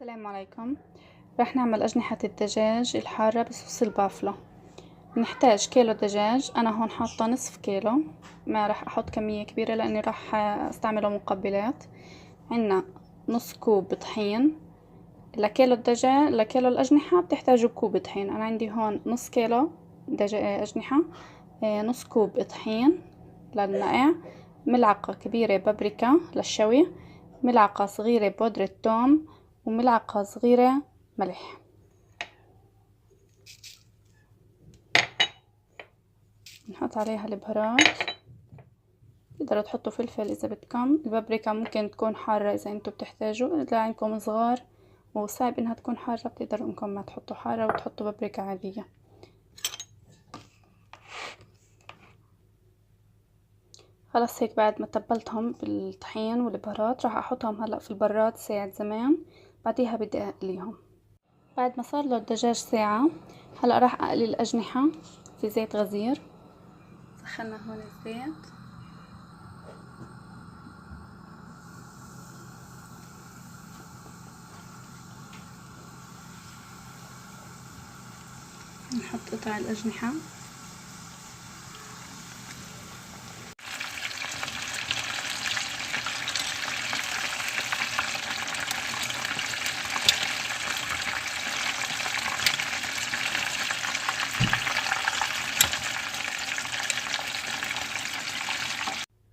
السلام عليكم. رح نعمل أجنحة الدجاج الحارة بصوص البافلو. نحتاج كيلو دجاج، أنا هون حاطة نصف كيلو، ما رح أحط كمية كبيرة لأني رح أستعمله مقبلات. عنا نص كوب طحين. لكيلو الدجاج لكيلو الأجنحة بتحتاجوا كوب طحين. أنا عندي هون نص كيلو أجنحة، نص كوب طحين للنقع، ملعقة كبيرة بابريكا للشوي، ملعقة صغيرة بودرة ثوم، وملعقة صغيرة ملح. نحط عليها البهارات، تقدروا تحطوا فلفل إذا بدكم، البابريكا ممكن تكون حارة إذا انتوا بتحتاجوا، إذا عندكم صغار وصعب إنها تكون حارة بتقدروا إنكم ما تحطوا حارة وتحطوا بابريكا عادية. خلاص هيك بعد ما تبلتهم بالطحين والبهارات راح أحطهم هلأ في البراد ساعة زمان، بعديها بدي أقليهم. بعد ما صار له الدجاج ساعة هلأ راح أقلي الأجنحة في زيت غزير. سخنا هون الزيت، نحط قطع الأجنحة،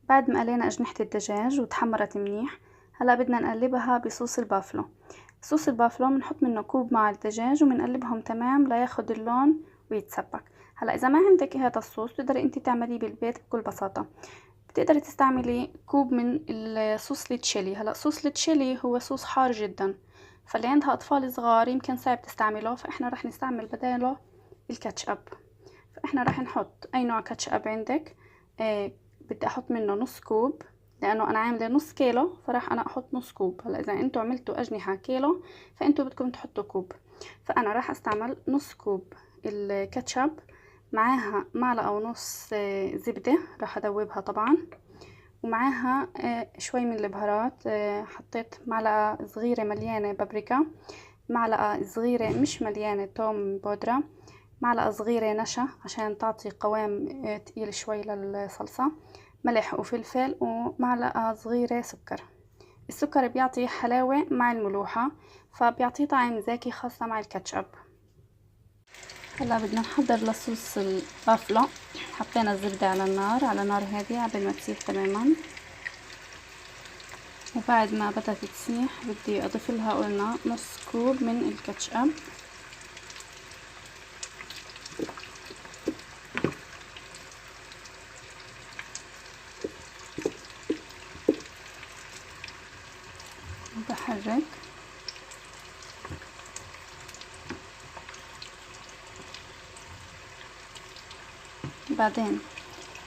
بعد ما قلينا أجنحة الدجاج وتحمرت منيح هلا بدنا نقلبها بصوص البافلو. صوص البافلو بنحط منه كوب مع الدجاج وبنقلبهم تمام لياخد اللون ويتسبك. هلا اذا ما عندك هذا الصوص بتقدري انت تعمليه بالبيت بكل بساطه، بتقدري تستعملي كوب من الصوص التشيلي. هلا صوص التشيلي هو صوص حار جدا، فاللي عندها اطفال صغار يمكن صعب تستعمله، فاحنا رح نستعمل بداله الكاتشب. فاحنا رح نحط اي نوع كاتشب عندك. بدي احط منه نص كوب لانه انا عامله نص كيلو، فراح انا احط نص كوب. هلا اذا انتوا عملتوا اجنحه كيلو فانتوا بدكم تحطوا كوب، فانا راح استعمل نص كوب الكاتشب، معاها معلقه ونص زبده راح ادوبها طبعا، ومعاها شوي من البهارات. حطيت معلقه صغيره مليانه بابريكا، معلقه صغيره مش مليانه توم بودره، معلقة صغيرة نشا عشان تعطي قوام تقيل شوي للصلصة، ملح وفلفل، ومعلقة صغيرة سكر. السكر بيعطي حلاوة مع الملوحة، فبيعطي طعم زاكي خاصة مع الكاتشب. هلا بدنا نحضر لصوص البافلو. حطينا الزبدة على النار، على نار هادية قبل ما تسيح تماما، وبعد ما بدأت تسيح بدي اضيف لها قلنا نص كوب من الكاتشب، بحرك. بعدين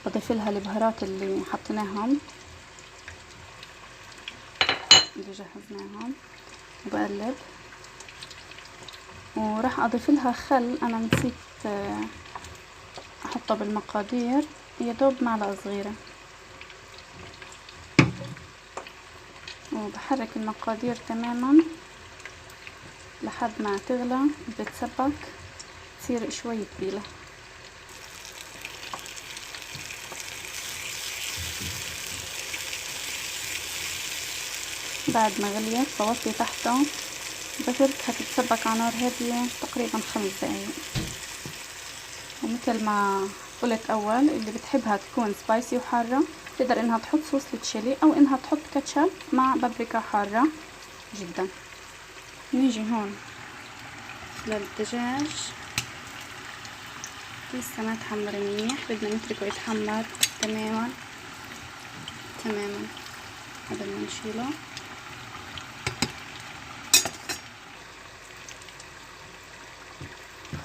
بضيف لها البهارات اللي حطيناهم اللي جهزناهم وبقلب، وراح اضيف لها خل. انا نسيت احطه بالمقادير، يدوب معلقة صغيرة، وبحرك المقادير تماما لحد ما تغلى وتتسبك تصير شوي طويلة. بعد ما غليت بوطي تحته بتركها تتسبك على نار هادية تقريبا 5 دقايق. ومثل ما قلت اول، اللي بتحبها تكون سبايسي وحارة تقدر انها تحط صوص التشيلي او انها تحط كاتشب مع بابريكا حارة جدا. نيجي هون للدجاج، لسه ما تحمر منيح، بدنا نتركه يتحمر تماما تماما قبل ما نشيله.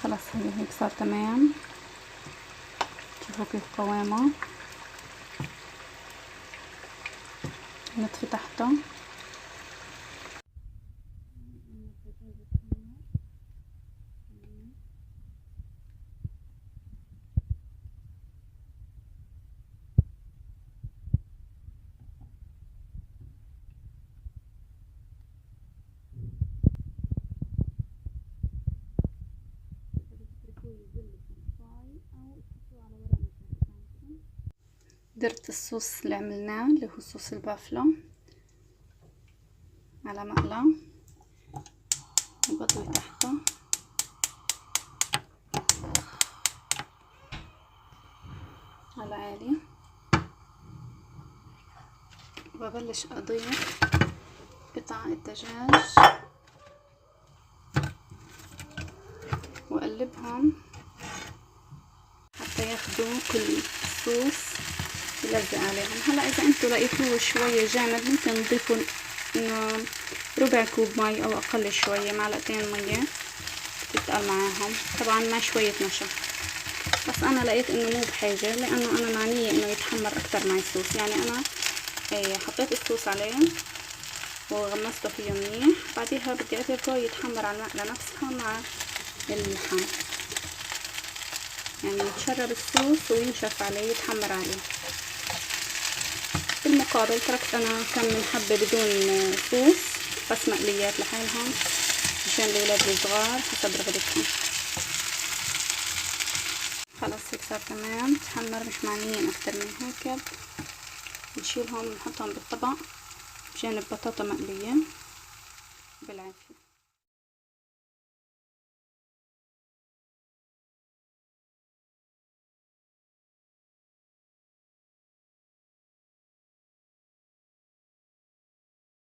خلاص هيك صار تمام، شوفوا كيف قوامه. نطفي تحته. درت الصوص اللي عملناه اللي هو صوص البافلو على مقلى وبضوي تحته على عالي، وببلش اضيف قطع الدجاج واقلبهم حتى ياخدوا كل الصوص يلزق عليهم. هلا اذا انتوا لقيتوه شويه جامد ممكن تضيفوا انه ربع كوب مي او اقل شويه، معلقتين ميه تتقل معاهم، طبعا مع شويه نشا. بس انا لقيت انه مو بحاجه لانه انا معنيه انه يتحمر اكتر مع الصوص. يعني انا حطيت الصوص عليه وغمسته فيه منيح، بعديها بدي اتركه يتحمر على المقلة نفسها مع اللحم، يعني يتشرب الصوص وينشف عليه يتحمر عليه. بالمقابل تركت انا كم من حبة بدون صوص بس مقليات لحالهم عشان الاولاد الصغار حسب رغبتهم. خلاص هيك صار تمام، تحمر مش معنيين اكتر من هيك. نشيلهم ونحطهم بالطبق بجانب بطاطا مقلية. بالعافية.